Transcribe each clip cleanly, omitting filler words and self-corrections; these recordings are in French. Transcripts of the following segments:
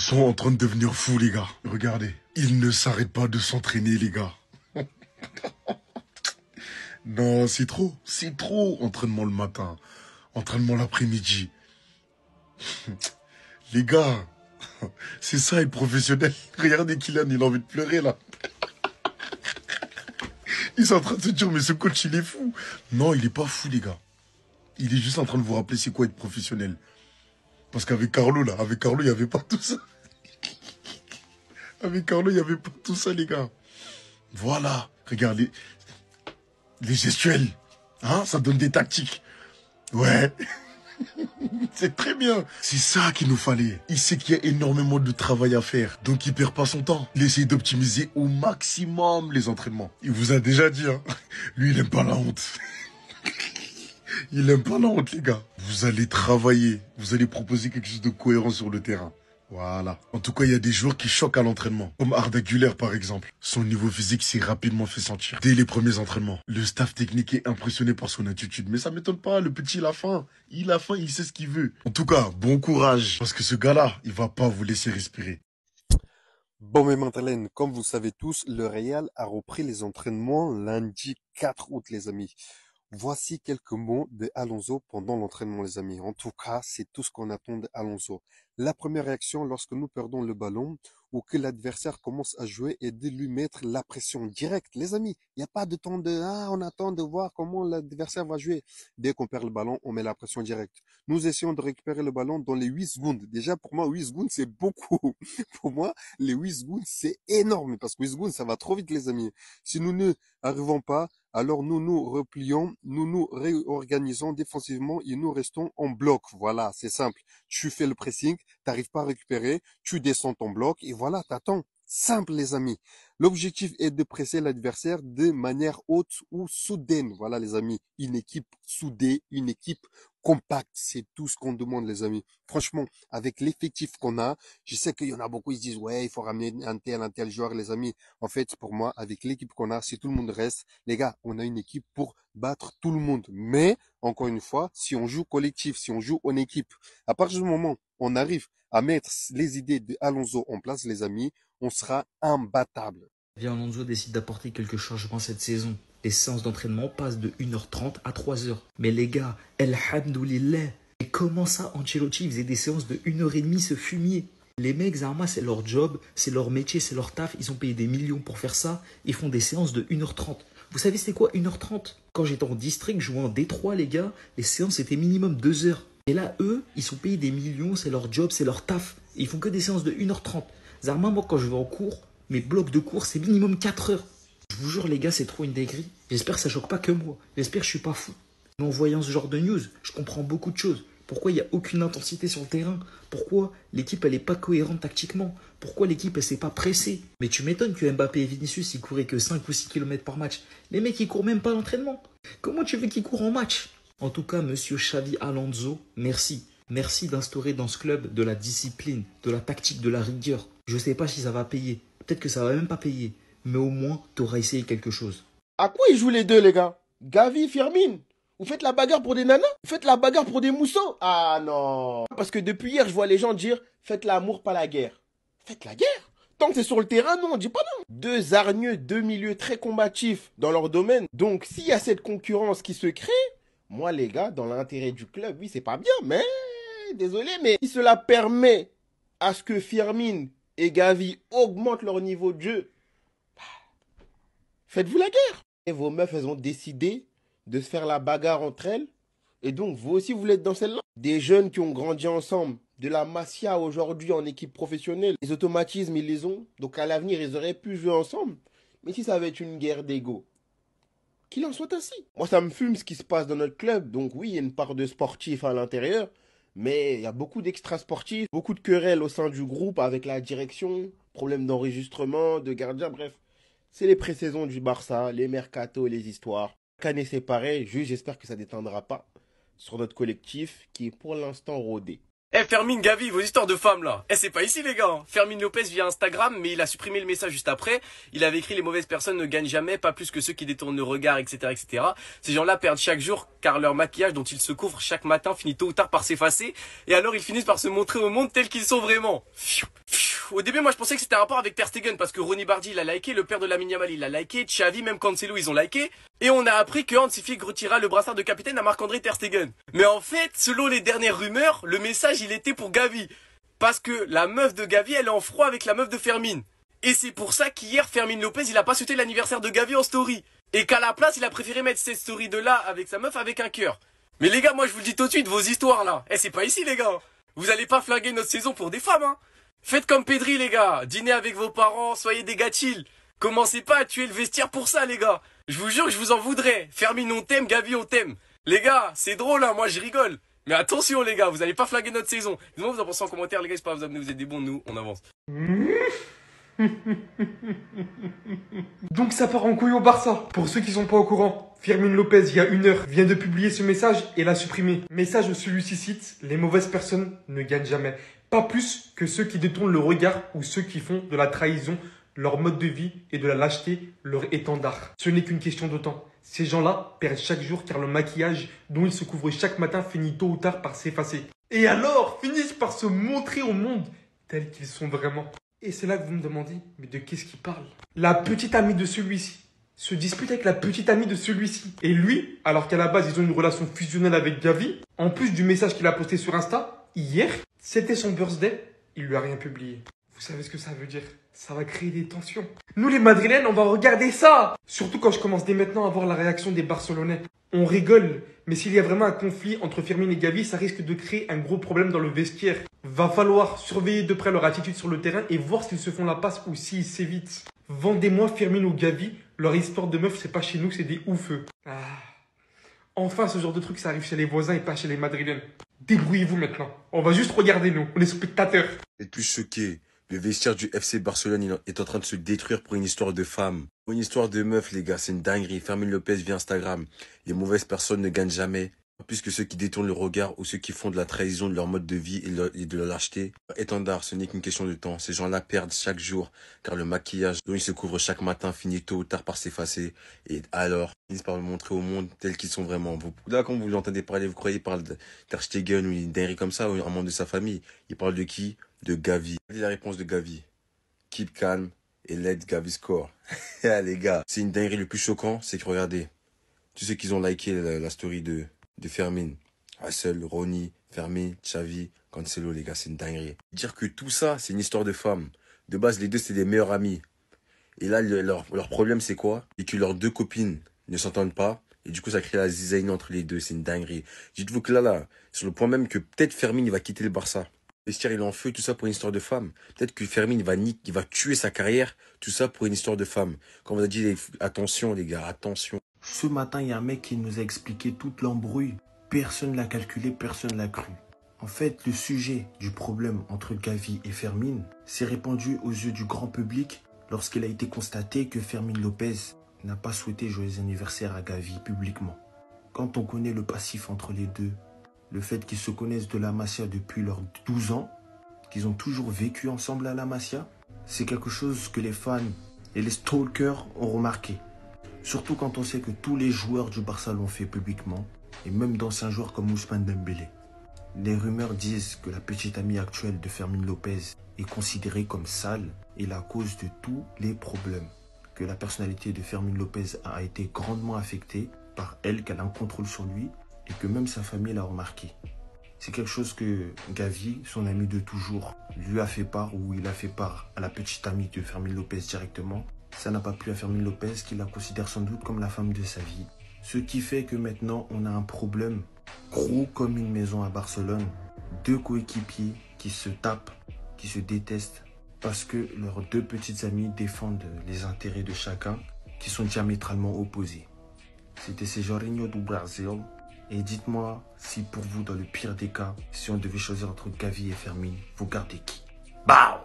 sens en train de devenir fou, les gars. Regardez, il ne s'arrête pas de s'entraîner, les gars. Non, c'est trop. C'est trop. Entraînement le matin, entraînement l'après-midi. Les gars, c'est ça être professionnel. Regardez Kylian, il a envie de pleurer, là. Ils sont en train de se dire, mais ce coach, il est fou. Non, il est pas fou, les gars. Il est juste en train de vous rappeler c'est quoi être professionnel. Parce qu'avec Carlo, là, avec Carlo, il n'y avait pas tout ça. Avec Carlo, il n'y avait pas tout ça, les gars. Voilà. Regardez. Les gestuels. Hein, ça donne des tactiques. Ouais. C'est très bien. C'est ça qu'il nous fallait. Il sait qu'il y a énormément de travail à faire. Donc il perd pas son temps. Il essaie d'optimiser au maximum les entraînements. Il vous a déjà dit, hein. Lui, il aime pas la honte. Il aime pas la honte, les gars. Vous allez travailler. Vous allez proposer quelque chose de cohérent sur le terrain. Voilà. En tout cas, il y a des joueurs qui choquent à l'entraînement. Comme Arda Güler, par exemple. Son niveau physique s'est rapidement fait sentir. Dès les premiers entraînements. Le staff technique est impressionné par son attitude. Mais ça m'étonne pas, le petit, il a faim. Il a faim, il sait ce qu'il veut. En tout cas, bon courage. Parce que ce gars-là, il va pas vous laisser respirer. Bon, mes Madeleine, comme vous savez tous, le Real a repris les entraînements lundi 4 août, les amis. Voici quelques mots de Alonso pendant l'entraînement, les amis. En tout cas, c'est tout ce qu'on attend d'Alonso. La première réaction lorsque nous perdons le ballon ou que l'adversaire commence à jouer est de lui mettre la pression directe. Les amis, il n'y a pas de temps de on attend de voir comment l'adversaire va jouer. Dès qu'on perd le ballon, on met la pression directe. Nous essayons de récupérer le ballon dans les 8 secondes. Déjà, pour moi, 8 secondes, c'est beaucoup. Pour moi, les 8 secondes, c'est énorme parce que 8 secondes, ça va trop vite, les amis. Si nous ne arrivons pas, alors nous nous replions, nous nous réorganisons défensivement et nous restons en bloc. Voilà, c'est simple. Tu fais le pressing, t'arrives pas à récupérer, tu descends ton bloc et voilà, t'attends. Simple, les amis. L'objectif est de presser l'adversaire de manière haute ou soudaine. Voilà, les amis. Une équipe soudée, une équipe compacte. C'est tout ce qu'on demande, les amis. Franchement, avec l'effectif qu'on a, je sais qu'il y en a beaucoup, ils se disent, ouais, il faut ramener un tel joueur, les amis. En fait, pour moi, avec l'équipe qu'on a, si tout le monde reste, les gars, on a une équipe pour battre tout le monde. Mais, encore une fois, si on joue collectif, si on joue en équipe, à partir du moment où on arrive à mettre les idées d'Alonso en place, les amis, on sera imbattable. Alonso décide d'apporter quelques changements cette saison. Les séances d'entraînement passent de 1h30 à 3h. Mais les gars, elhamdoulilah. Et comment ça, Ancelotti faisait des séances de 1h30 ce fumier? Les mecs, Zarma, c'est leur job, c'est leur métier, c'est leur taf. Ils ont payé des millions pour faire ça. Ils font des séances de 1h30. Vous savez c'était quoi 1h30? Quand j'étais en district, je jouais en D3, les gars, les séances étaient minimum 2 heures. Et là, eux, ils sont payés des millions, c'est leur job, c'est leur taf. Et ils font que des séances de 1h30. Zarma, moi, quand je vais en cours, mes blocs de cours, c'est minimum 4 heures. Je vous jure, les gars, c'est trop une dinguerie. J'espère que ça choque pas que moi. J'espère que je suis pas fou. Mais en voyant ce genre de news, je comprends beaucoup de choses. Pourquoi il n'y a aucune intensité sur le terrain? Pourquoi l'équipe, elle n'est pas cohérente tactiquement? Pourquoi l'équipe, elle s'est pas pressée? Mais tu m'étonnes que Mbappé et Vinicius, ils couraient que 5 ou 6 km par match. Les mecs, ils courent même pas à l'entraînement. Comment tu veux qu'ils courent en match? En tout cas, monsieur Xavi Alonso, merci. Merci d'instaurer dans ce club de la discipline, de la tactique, de la rigueur. Je sais pas si ça va payer. Peut-être que ça va même pas payer. Mais au moins, t'auras essayé quelque chose. À quoi ils jouent les deux, les gars? Gavi, Firmine. Vous faites la bagarre pour des nanas? Vous faites la bagarre pour des mousseaux? Ah non. Parce que depuis hier, je vois les gens dire faites l'amour, pas la guerre. Faites la guerre. Tant que c'est sur le terrain, non, on dit pas non. Deux hargneux, deux milieux très combatifs dans leur domaine. Donc, s'il y a cette concurrence qui se crée, moi, les gars, dans l'intérêt du club, oui, c'est pas bien, mais désolé, mais si cela permet à ce que Firmine et Gavi augmentent leur niveau de jeu, faites-vous la guerre. Et vos meufs, elles ont décidé de se faire la bagarre entre elles. Et donc, vous aussi, vous voulez être dans celle-là. Des jeunes qui ont grandi ensemble, de la Masia aujourd'hui en équipe professionnelle. Les automatismes, ils les ont. Donc, à l'avenir, ils auraient pu jouer ensemble. Mais si ça avait été une guerre d'ego, qu'il en soit ainsi. Moi, ça me fume ce qui se passe dans notre club. Donc, oui, il y a une part de sportifs à l'intérieur. Mais il y a beaucoup d'extra-sportifs, beaucoup de querelles au sein du groupe avec la direction, problème d'enregistrement, de gardien, bref. C'est les pré-saisons du Barça, les mercatos, les histoires. Chaque année, c'est pareil. Juste, j'espère que ça ne déteindra pas sur notre collectif qui est pour l'instant rodé. Fermine, Gavi, vos histoires de femmes là. C'est pas ici les gars. Fermine Lopez via Instagram, mais il a supprimé le message juste après. Il avait écrit les mauvaises personnes ne gagnent jamais, pas plus que ceux qui détournent le regard, etc., etc. Ces gens-là perdent chaque jour car leur maquillage dont ils se couvrent chaque matin finit tôt ou tard par s'effacer. Et alors ils finissent par se montrer au monde tels qu'ils sont vraiment. Pfiou, pfiou. au début, moi, je pensais que c'était un rapport avec Ter Stegen parce que Ronny Bardi, il a liké, le père de Lamine Yamal, il a liké, Xavi, même Cancelo, ils ont liké. Et on a appris que Hansi Flick retira le brassard de capitaine à Marc-André Ter Stegen. Mais en fait, selon les dernières rumeurs, le message, il était pour Gavi. Parce que la meuf de Gavi, elle est en froid avec la meuf de Fermin. Et c'est pour ça qu'hier, Fermin Lopez, il a pas souhaité l'anniversaire de Gavi en story. Et qu'à la place, il a préféré mettre cette story de là avec sa meuf avec un cœur. Mais les gars, moi, je vous le dis tout de suite, vos histoires là. C'est pas ici, les gars. Vous allez pas flinguer notre saison pour des femmes, hein. Faites comme Pedri, les gars. Dînez avec vos parents, soyez des gars chill. Commencez pas à tuer le vestiaire pour ça, les gars. Je vous jure que je vous en voudrais. Fermin, on t'aime, Gavi, on t'aime. Les gars, c'est drôle, hein, moi je rigole. Mais attention, les gars, vous allez pas flinguer notre saison. Dites-moi vous en pensez en commentaire, les gars, j'espère que vous amenez, vous êtes des bons, nous, on avance. Donc ça part en couille au Barça. Pour ceux qui sont pas au courant, Fermin Lopez, il y a 1 heure, vient de publier ce message et l'a supprimé. Message celui-ci cite: les mauvaises personnes ne gagnent jamais. Pas plus que ceux qui détournent le regard ou ceux qui font de la trahison leur mode de vie et de la lâcheté leur étendard. Ce n'est qu'une question de temps. Ces gens-là perdent chaque jour car le maquillage dont ils se couvrent chaque matin finit tôt ou tard par s'effacer. Et alors finissent par se montrer au monde tels qu'ils sont vraiment. Et c'est là que vous me demandez, mais de qu'est-ce qu'il parle? La petite amie de celui-ci se dispute avec la petite amie de celui-ci. Et lui, alors qu'à la base ils ont une relation fusionnelle avec Gavi, en plus du message qu'il a posté sur Insta, hier, c'était son birthday, il lui a rien publié. Vous savez ce que ça veut dire? Ça va créer des tensions. Nous les Madrilènes, on va regarder ça. Surtout quand je commence dès maintenant à voir la réaction des Barcelonais. On rigole, mais s'il y a vraiment un conflit entre Fermin et Gavi, ça risque de créer un gros problème dans le vestiaire. Va falloir surveiller de près leur attitude sur le terrain et voir s'ils se font la passe ou s'ils s'évitent. Vendez-moi Fermin ou Gavi, leur histoire de meuf, c'est pas chez nous, c'est des oufeux. Ah. Enfin, ce genre de truc, ça arrive chez les voisins et pas chez les Madrilènes. Débrouillez-vous maintenant. On va juste regarder, nous. On est spectateurs. Vous êtes plus choqués. Le vestiaire du FC Barcelone est en train de se détruire pour une histoire de femme. Pour une histoire de meuf, les gars, c'est une dinguerie. Fermin Lopez via Instagram. Les mauvaises personnes ne gagnent jamais. Pas plus que ceux qui détournent le regard ou ceux qui font de la trahison de leur mode de vie et de la lâcheté. Étendard, ce n'est qu'une question de temps. Ces gens-là perdent chaque jour, car le maquillage dont ils se couvrent chaque matin finit tôt ou tard par s'effacer. Et alors, ils finissent par le montrer au monde tels qu'ils sont vraiment. Là, quand vous entendez parler, vous croyez qu'il parle de Ter Stegen ou une dinguerie comme ça, ou un membre de sa famille. Il parle de qui? De Gavi. La réponse de Gavi. Keep calm et let Gavi score. Les gars, c'est une dinguerie. Le plus choquant, c'est que regardez, tous ceux qui ont liké la story de Fermin, Hassel, Ronny, Fermin, Xavi, Cancelo, les gars, c'est une dinguerie. Dire que tout ça, c'est une histoire de femme. De base, les deux, c'est des meilleurs amis. Et là, leur problème, c'est quoi? C'est que leurs deux copines ne s'entendent pas. Et du coup, ça crée la zizanie entre les deux. C'est une dinguerie. Dites-vous que là, sur le point même que peut-être Fermin, il va quitter le Barça. Le vestiaire, il est en feu, tout ça pour une histoire de femme. Peut-être que Fermin, il va tuer sa carrière, tout ça pour une histoire de femme. Quand on vous a dit, attention, les gars, attention. Ce matin, il y a un mec qui nous a expliqué toute l'embrouille. Personne ne l'a calculé, personne ne l'a cru. En fait, le sujet du problème entre Gavi et Fermin s'est répandu aux yeux du grand public lorsqu'il a été constaté que Fermin Lopez n'a pas souhaité joyeux anniversaire à Gavi publiquement. Quand on connaît le passif entre les deux, le fait qu'ils se connaissent de la Masia depuis leurs 12 ans, qu'ils ont toujours vécu ensemble à la Masia, c'est quelque chose que les fans et les stalkers ont remarqué. Surtout quand on sait que tous les joueurs du Barça l'ont fait publiquement, et même d'anciens joueurs comme Ousmane Dembélé. Les rumeurs disent que la petite amie actuelle de Fermin Lopez est considérée comme sale et la cause de tous les problèmes. Que la personnalité de Fermin Lopez a été grandement affectée par elle, qu'elle a un contrôle sur lui et que même sa famille l'a remarqué. C'est quelque chose que Gavi, son ami de toujours, lui a fait part ou il a fait part à la petite amie de Fermin Lopez directement. Ça n'a pas plu à Fermin Lopez qui la considère sans doute comme la femme de sa vie. Ce qui fait que maintenant on a un problème gros comme une maison à Barcelone. Deux coéquipiers qui se tapent, qui se détestent parce que leurs deux petites amies défendent les intérêts de chacun qui sont diamétralement opposés. C'était Jorginho du Brasil. Et dites-moi si pour vous, dans le pire des cas, si on devait choisir entre Gavi et Fermin, vous gardez qui? Bao!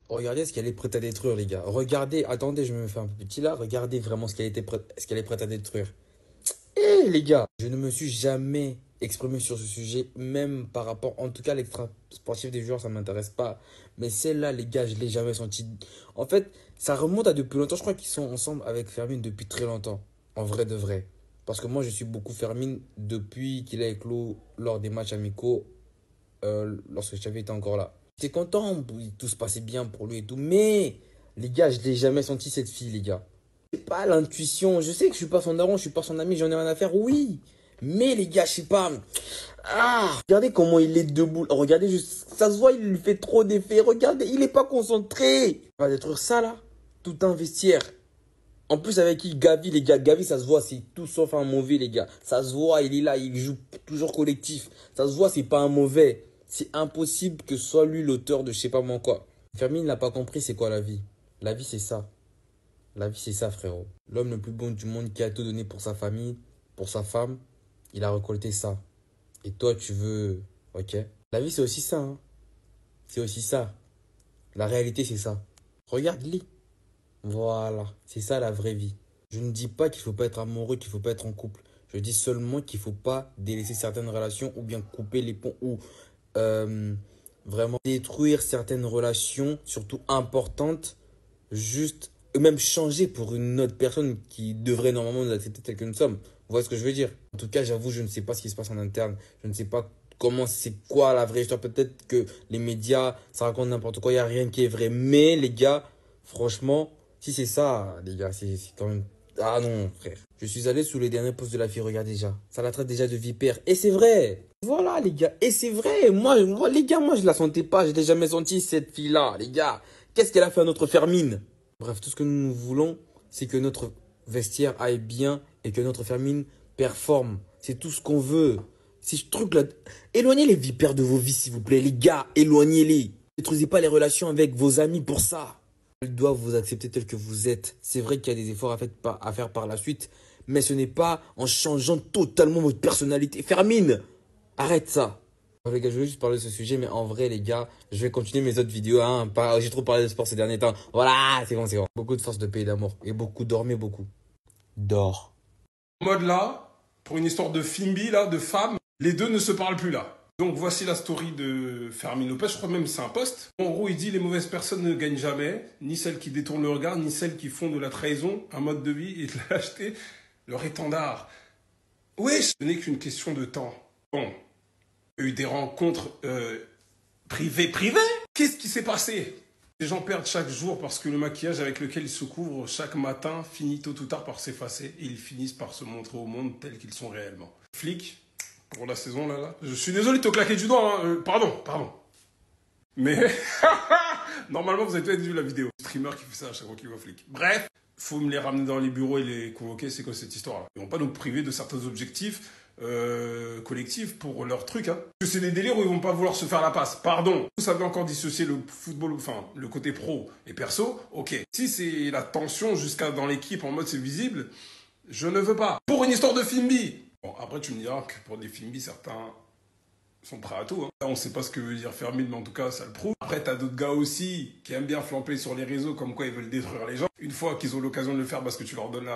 Regardez ce qu'elle est prête à détruire, les gars. Regardez, attendez, je me fais un peu petit là. Regardez vraiment ce qu'elle est prête à détruire. Eh les gars, je ne me suis jamais exprimé sur ce sujet, même par rapport, en tout cas, à l'extra sportif des joueurs, ça ne m'intéresse pas. Mais celle-là, les gars, je ne l'ai jamais senti. En fait, ça remonte à depuis longtemps. Je crois qu'ils sont ensemble avec Fermin depuis très longtemps. En vrai de vrai. Parce que moi, je suis beaucoup Fermin depuis qu'il a éclos lors des matchs amicaux, lorsque Xavi était encore là. J'étais content, tout se passait bien pour lui et tout. Mais, les gars, je l'ai jamais senti cette fille, les gars. C'est pas l'intuition. Je sais que je suis pas son daron, je suis pas son ami, j'en ai rien à faire, oui. Mais les gars, je sais pas. Ah, regardez comment il est debout. Regardez juste, ça se voit, il lui fait trop d'effets. Regardez, il est pas concentré. On va détruire ça là. Tout un vestiaire. En plus avec qui Gavi, les gars. Gavi, ça se voit, c'est tout sauf un mauvais, les gars. Ça se voit, il est là, il joue toujours collectif. Ça se voit, c'est pas un mauvais. C'est impossible que ce soit lui l'auteur de je sais pas moi quoi. Fermine n'a pas compris c'est quoi la vie. La vie, c'est ça. La vie, c'est ça, frérot. L'homme le plus bon du monde qui a tout donné pour sa famille, pour sa femme, il a récolté ça. Et toi, tu veux... Ok. La vie, c'est aussi ça. Hein. C'est aussi ça. La réalité, c'est ça. Regarde-les. Voilà. C'est ça, la vraie vie. Je ne dis pas qu'il ne faut pas être amoureux, qu'il ne faut pas être en couple. Je dis seulement qu'il ne faut pas délaisser certaines relations ou bien couper les ponts ou vraiment détruire certaines relations, surtout importantes, juste... même changer pour une autre personne qui devrait normalement nous accepter tel que nous sommes. Vous voyez ce que je veux dire? En tout cas, j'avoue, je ne sais pas ce qui se passe en interne. Je ne sais pas comment, c'est quoi la vraie histoire. Peut-être que les médias, ça raconte n'importe quoi. Il n'y a rien qui est vrai. Mais les gars, franchement, si c'est ça, les gars, c'est quand même... Ah non, frère. Je suis allé sous les derniers posts de la fille. Regarde déjà. Ça la traite déjà de vipère. Et c'est vrai. Voilà, les gars. Et c'est vrai. Moi, les gars, moi, je la sentais pas. Je l'ai jamais senti, cette fille-là, les gars. Qu'est-ce qu'elle a fait à notre Fermine? Bref, tout ce que nous voulons, c'est que notre vestiaire aille bien et que notre Fermine performe. C'est tout ce qu'on veut. Ces trucs-là, éloignez les vipères de vos vies, s'il vous plaît. Les gars, éloignez-les. Ne détruisez pas les relations avec vos amis pour ça. Ils doivent vous accepter tel que vous êtes. C'est vrai qu'il y a des efforts à faire par la suite, mais ce n'est pas en changeant totalement votre personnalité. Fermine, arrête ça. Les gars, je voulais juste parler de ce sujet, mais en vrai, les gars, je vais continuer mes autres vidéos. Hein, j'ai trop parlé de sport ces derniers temps. Voilà, c'est bon, c'est bon. Beaucoup de force, de paix et d'amour. Et beaucoup, dormez beaucoup. Dors. En mode là, pour une histoire de Fimbi, là, de femme, les deux ne se parlent plus là. Donc voici la story de Fermine Lopez, je crois même que c'est un post. En gros, il dit les mauvaises personnes ne gagnent jamais, ni celles qui détournent le regard, ni celles qui font de la trahison un mode de vie et de lâcheté leur étendard. Oui, ce n'est qu'une question de temps. Bon. Il y a eu des rencontres privées. Qu'est-ce qui s'est passé? Les gens perdent chaque jour parce que le maquillage avec lequel ils se couvrent chaque matin finit tôt ou tard par s'effacer et ils finissent par se montrer au monde tels qu'ils sont réellement. Flic, pour la saison là. Je suis désolé de te claquer du doigt, hein. Pardon. Mais normalement vous avez peut-être vu la vidéo. Le streamer qui fait ça à chaque fois qu'il voit flic. Bref, faut me les ramener dans les bureaux et les convoquer, c'est quoi cette histoire-là? Ils vont pas nous priver de certains objectifs collectifs pour leur truc, hein. Parce que c'est des délires où ils vont pas vouloir se faire la passe. Pardon. Vous savez encore dissocier le football, enfin le côté pro et perso. Ok. Si c'est la tension jusqu'à dans l'équipe en mode c'est visible, je ne veux pas. Pour une histoire de Fimbi. Bon, après tu me diras que pour des Fimbi, certains sont prêts à tout, hein. Là, on sait pas ce que veut dire Fermine, mais en tout cas, ça le prouve. Après, t'as d'autres gars aussi qui aiment bien flamper sur les réseaux, comme quoi ils veulent détruire les gens. Une fois qu'ils ont l'occasion de le faire parce que tu leur donnes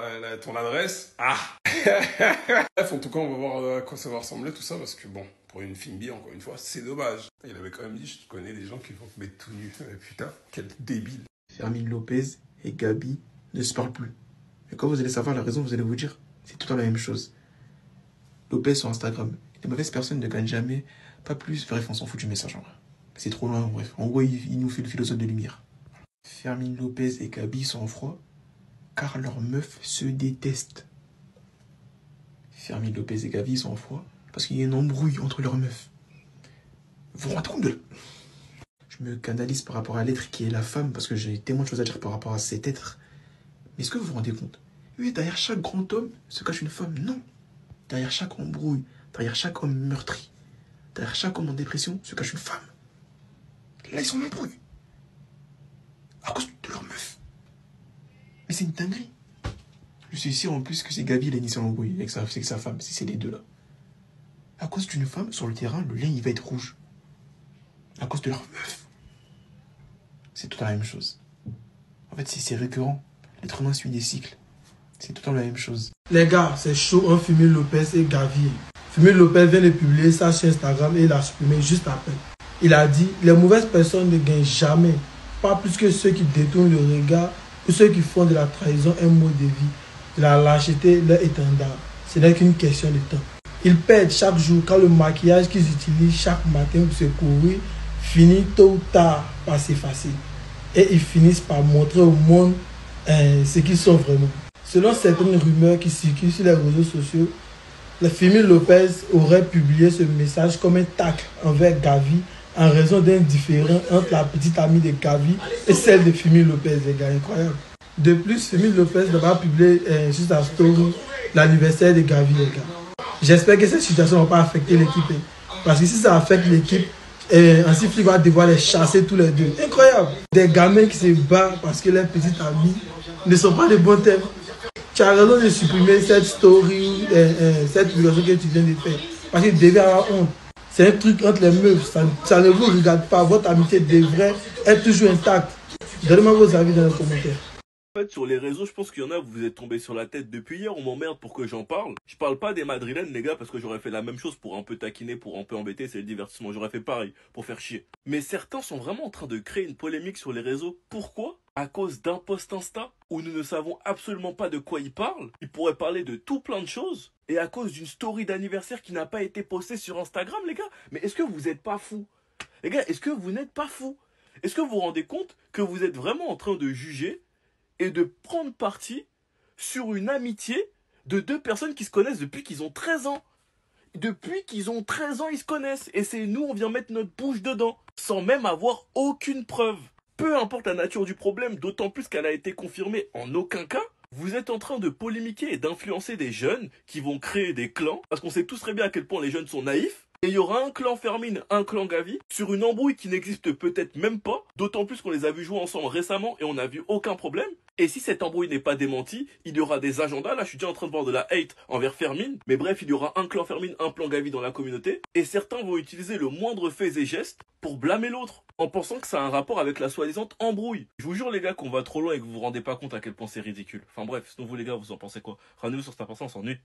ton adresse. Ah. Bref, en tout cas, on va voir à quoi ça va ressembler tout ça, parce que bon, pour une Fimbi, encore une fois, c'est dommage. Il avait quand même dit, je connais des gens qui vont te mettre tout nu. Putain, quel débile. Fermine Lopez et Gabi ne se parlent plus. Et quand vous allez savoir la raison, vous allez vous dire, c'est tout le temps la même chose. Lopez sur Instagram. Les mauvaises personnes ne gagnent jamais, pas plus. Bref, on s'en fout du message en vrai. C'est trop loin, bref. En gros, il nous fait le philosophe de lumière. Fermine Lopez et Gabi sont en froid, car leurs meufs se détestent. Fermine Lopez et Gabi sont en froid, parce qu'il y a une embrouille entre leurs meufs. Vous vous rendez compte de... Je me canalise par rapport à l'être qui est la femme, parce que j'ai tellement de choses à dire par rapport à cet être. Mais est-ce que vous vous rendez compte? Oui, derrière chaque grand homme se cache une femme. Non. Derrière chaque embrouille, derrière chaque homme meurtri, derrière chaque homme en dépression, se cache une femme. Là, ils sont en embrouille. À cause de leur meuf. Mais c'est une dinguerie. Je suis sûr en plus que c'est Gabi, il a initié l'embrouille avec sa femme, si c'est les deux là. À cause d'une femme, sur le terrain, le lien il va être rouge. À cause de leur meuf. C'est tout la même chose. En fait, c'est récurrent. L'être humain suit des cycles. C'est tout le temps la même chose. Les gars, c'est chaud, un Fermine Lopez et Gavi. Fermine Lopez vient de publier ça sur Instagram et il a supprimé juste après. Il a dit, les mauvaises personnes ne gagnent jamais. Pas plus que ceux qui détournent le regard ou ceux qui font de la trahison un mode de vie. De la lâcheté leur étendard. Ce n'est qu'une question de temps. Ils perdent chaque jour quand le maquillage qu'ils utilisent chaque matin pour se couvrir finit tôt ou tard par s'effacer. Et ils finissent par montrer au monde ce qu'ils sont vraiment. Selon certaines rumeurs qui circulent sur les réseaux sociaux, la Fermín López aurait publié ce message comme un tacle envers Gavi en raison d'un différend entre la petite amie de Gavi et celle de Fermín López, les gars, incroyable. De plus, Fermín López n'a publié sur sa story l'anniversaire de Gavi, les gars. J'espère que cette situation ne va pas affecter l'équipe. Parce que si ça affecte l'équipe, Hansi va devoir les chasser tous les deux. Incroyable. Des gamins qui se battent parce que leurs petites amies ne sont pas de bons termes. Tu as raison de supprimer cette story, cette publication que tu viens de faire. Parce qu'il devait avoir honte. C'est un truc entre les meufs. Ça ne vous regarde pas. Votre amitié devrait être toujours intacte. Donnez-moi vos avis dans les commentaires. En fait, sur les réseaux, je pense qu'il y en a, vous êtes tombés sur la tête depuis hier, on m'emmerde pour que j'en parle. Je parle pas des madrilènes, les gars, parce que j'aurais fait la même chose pour un peu taquiner, pour un peu embêter, c'est le divertissement. J'aurais fait pareil, pour faire chier. Mais certains sont vraiment en train de créer une polémique sur les réseaux. Pourquoi? À cause d'un post Insta où nous ne savons absolument pas de quoi ils parlent. Ils pourraient parler de tout plein de choses. Et à cause d'une story d'anniversaire qui n'a pas été postée sur Instagram, les gars. Mais est-ce que vous êtes pas fous? Les gars, est-ce que vous n'êtes pas fous? Est-ce que vous vous rendez compte que vous êtes vraiment en train de juger et de prendre parti sur une amitié de deux personnes qui se connaissent depuis qu'ils ont 13 ans. Depuis qu'ils ont 13 ans, ils se connaissent. Et c'est nous, on vient mettre notre bouche dedans, sans même avoir aucune preuve. Peu importe la nature du problème, d'autant plus qu'elle a été confirmée en aucun cas, vous êtes en train de polémiquer et d'influencer des jeunes qui vont créer des clans, parce qu'on sait tous très bien à quel point les jeunes sont naïfs. Et il y aura un clan Fermín, un clan Gavi, sur une embrouille qui n'existe peut-être même pas, d'autant plus qu'on les a vus jouer ensemble récemment et on n'a vu aucun problème. Et si cette embrouille n'est pas démentie, il y aura des agendas, là je suis déjà en train de voir de la hate envers Fermín, mais bref, il y aura un clan Fermín, un clan Gavi dans la communauté, et certains vont utiliser le moindre fait et geste pour blâmer l'autre, en pensant que ça a un rapport avec la soi-disant embrouille. Je vous jure les gars qu'on va trop loin et que vous vous rendez pas compte à quel point c'est ridicule. Enfin bref, sinon vous les gars, vous en pensez quoi? Rendez-vous sur cette personne, on s'ennuie.